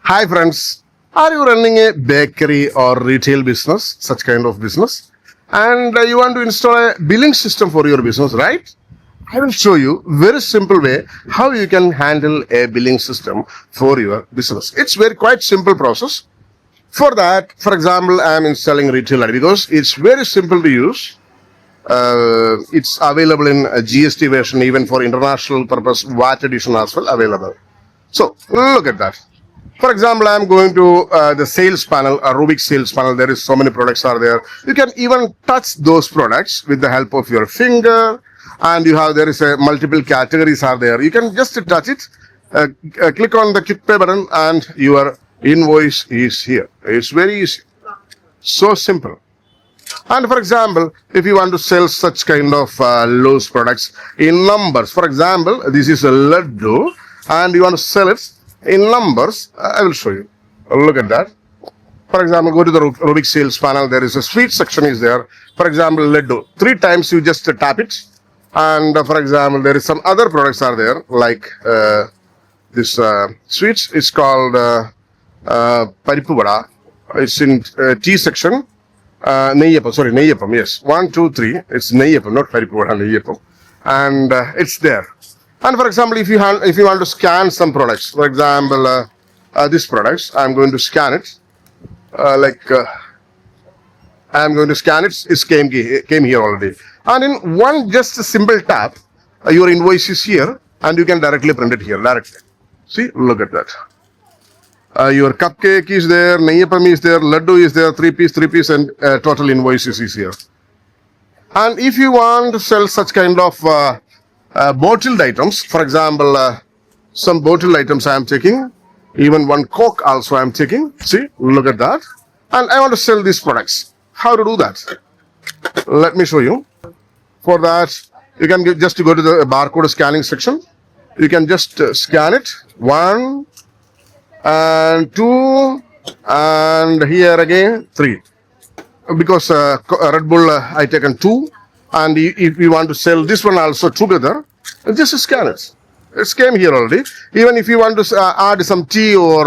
Hi friends, are you running a bakery or retail business, such kind of business, and you want to install a billing system for your business, right? I will show you very simple way how you can handle a billing system for your business. It's very quite simple process. For that, for example, I am installing retail ID because it's very simple to use. It's available in a GST version, even for international purpose, VAT edition as well available. So look at that. For example, I'm going to the sales panel, a Rubik sales panel. There is so many products are there. You can even touch those products with the help of your finger, and there is a multiple categories are there. You can just touch it, click on the Quick Pay button, and your invoice is here. It's very easy, so simple. And for example, if you want to sell such kind of loose products in numbers, for example, this is a laddu, and you want to sell it in numbers, I will show you. Look at that. For example, go to the Rubik sales panel. There is a sweet section is there. For example, laddu. 3 times you just tap it. And for example, there is some other products are there like this sweets. It's called Parippu Vada. It's in tea section. Neyyapam, yes. 1, 2, 3. It's Neyyapam, not Parippu Vada, Neyyapam. And it's there. And for example, if you want to scan some products, for example, this products, I'm going to scan it. I'm going to scan it. It came here already. And in one just a simple tap, your invoice is here, and you can directly print it here directly. See, look at that. Your cupcake is there, Neyyapam is there, laddu is there, 3 piece, and total invoices is here. And if you want to sell such kind of bottled items, for example, some bottled items I am taking, even one Coke also I am taking. See, look at that. And I want to sell these products. How to do that? Let me show you. For that, you can just go to the barcode scanning section. You can just scan it. 1 and 2 and here again 3. Because Red Bull I taken 2. And if you want to sell this one also together, just scan it. It came here already. Even if you want to add some tea or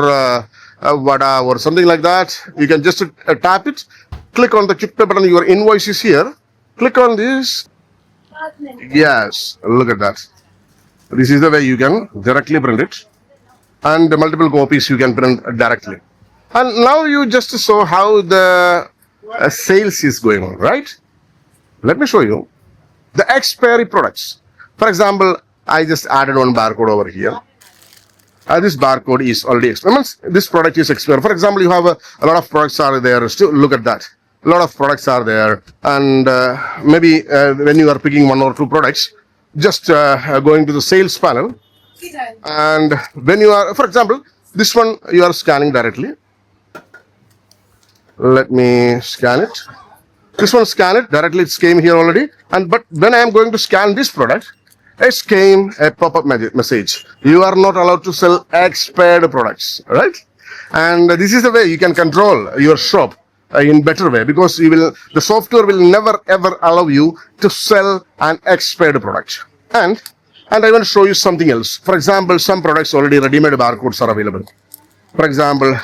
vada or something like that, you can just tap it, click on the Quick Pay button, your invoice is here. Click on this. Yes, look at that. This is the way you can directly print it. And the multiple copies you can print directly. And now you just saw how the sales is going on, right? Let me show you the expiry products. For example, I just added one barcode over here. This barcode is already expired. This product is expired. For example, you have a lot of products are there. Still, look at that. A lot of products are there. And maybe when you are picking 1 or 2 products, just going to the sales panel. And when you are, for example, this one you are scanning directly. Let me scan it. This one scan it directly. It came here already. But when I am going to scan this product, it came a pop-up message. You are not allowed to sell expired products, right? And this is the way you can control your shop in better way, because the software will never ever allow you to sell an expired product. And I want to show you something else. For example, some products already ready-made barcodes are available. For example,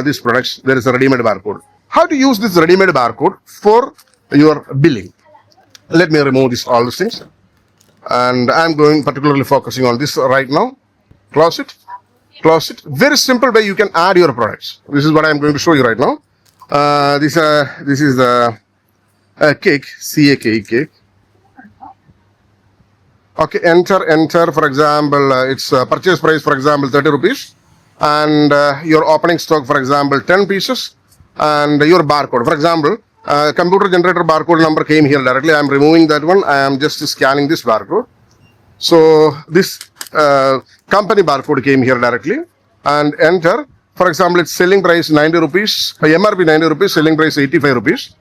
these products, there is a ready-made barcode. How to use this ready-made barcode for your billing? Let me remove all these things. And I'm going particularly focusing on this right now. Close it. Close it. Very simple way you can add your products. This is what I'm going to show you right now. This is the cake, CAK cake. Okay, enter. For example, its purchase price, for example, 30 rupees. And your opening stock, for example, 10 pieces. And your barcode. For example, computer generator barcode number came here directly. I am removing that one. I am just scanning this barcode. So this company barcode came here directly. And enter. For example, its selling price 90 rupees. MRP 90 rupees. Selling price 85 rupees.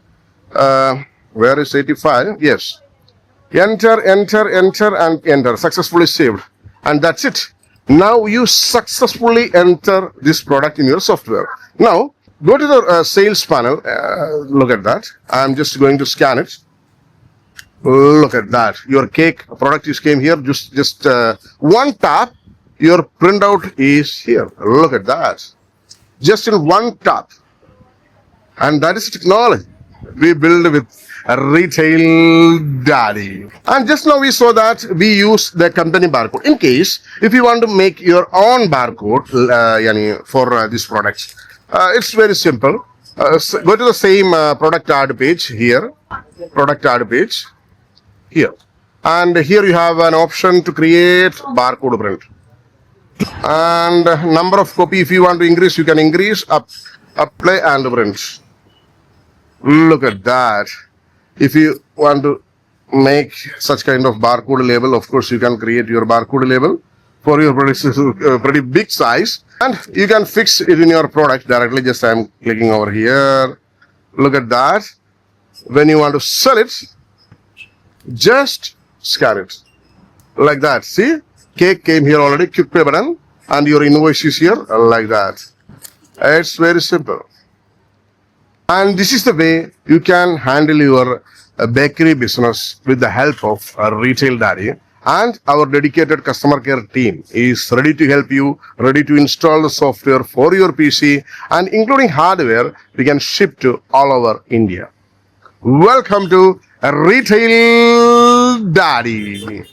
Where is 85? Yes. Enter, and enter. Successfully saved. And that's it. Now you successfully enter this product in your software. Now, go to the sales panel. Look at that. I'm just going to scan it. Look at that. Your cake product came here. Just one tap. Your printout is here. Look at that. just in one tap. And that is technology we build with a Retail Daddy. And just now we saw that we use the company barcode. In case if you want to make your own barcode for this product, it's very simple. Go to the same product ad page here, product ad page here, and here you have an option to create barcode print. And number of copy, if you want to increase, you can increase, apply and print. Look at that. If you want to make such kind of barcode label, of course you can create your barcode label for your product, pretty big size, and you can fix it in your product directly. Just I'm clicking over here. Look at that. When you want to sell it, just scan it like that. See, cake came here already, quick pay button, and your invoice is here like that. It's very simple. And this is the way you can handle your bakery business with the help of a Retail Daddy. And our dedicated customer care team is ready to help you, ready to install the software for your PC, and including hardware, we can ship to all over India. Welcome to Retail Daddy.